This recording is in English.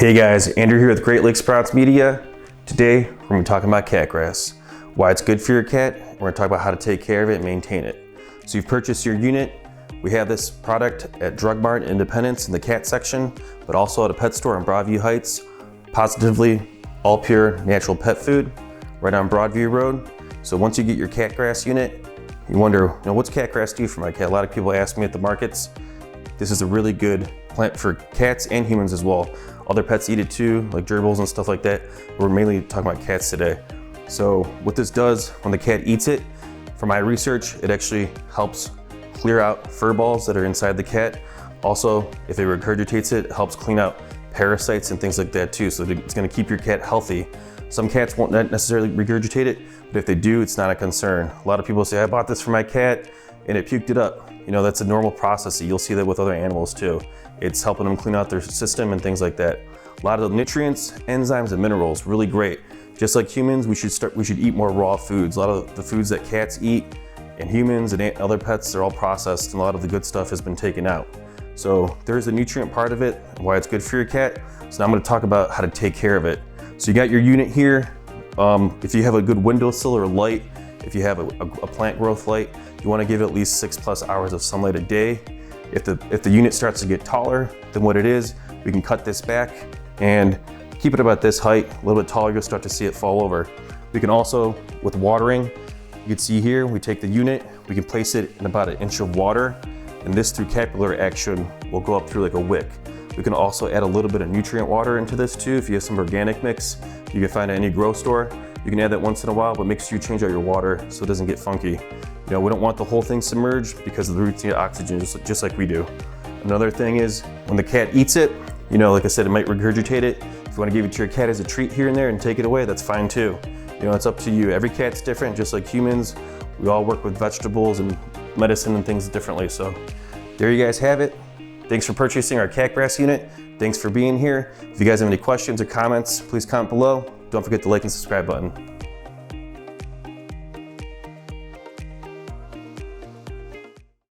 Hey guys, Andrew here with Great Lakes Sprouts Media. Today we're going to be talking about cat grass, why it's good for your cat, and we're going to talk about how to take care of it and maintain it. So you've purchased your unit. We have this product at Drug Mart Independence in the cat section, but also at a pet store in Broadview Heights. Positively all pure natural pet food right on Broadview Road. So once you get your cat grass unit, you wonder, what's cat grass do for my cat? A lot of people ask me at the markets. This is a really good plant for cats and humans as well. Other pets eat it too, like gerbils and stuff like that. We're mainly talking about cats today. So what this does when the cat eats it, from my research, it actually helps clear out fur balls that are inside the cat. Also, if it regurgitates it, it helps clean out parasites and things like that too. So it's gonna keep your cat healthy. Some cats won't necessarily regurgitate it, but if they do, it's not a concern. A lot of people say, I bought this for my cat and it puked it up. That's a normal process. You'll see that with other animals too. It's helping them clean out their system and things like that. A lot of the nutrients, enzymes, and minerals, really great. Just like humans, we should eat more raw foods. A lot of the foods that cats eat and humans and other pets, they're all processed, and a lot of the good stuff has been taken out. So there's a nutrient part of it, why it's good for your cat. So now I'm gonna talk about how to take care of it. So you got your unit here. If you have a good windowsill or light, if you have a plant growth light, you wanna give it at least 6+ hours of sunlight a day. If the unit starts to get taller than what it is, we can cut this back and keep it about this height. A little bit taller, you'll start to see it fall over. We can also, with watering, you can see here, we take the unit, we can place it in about 1 inch of water, and this through capillary action will go up through like a wick. We can also add a little bit of nutrient water into this too. If you have some organic mix, you can find at any grocery store. You can add that once in a while, but make sure you change out your water so it doesn't get funky. We don't want the whole thing submerged because the roots need oxygen just like we do. Another thing is when the cat eats it, like I said, it might regurgitate it. If you want to give it to your cat as a treat here and there and take it away, that's fine too. It's up to you. Every cat's different, just like humans. We all work with vegetables and medicine and things differently. So there you guys have it. Thanks for purchasing our cat grass unit. Thanks for being here. If you guys have any questions or comments, please comment below. Don't forget the like and subscribe button.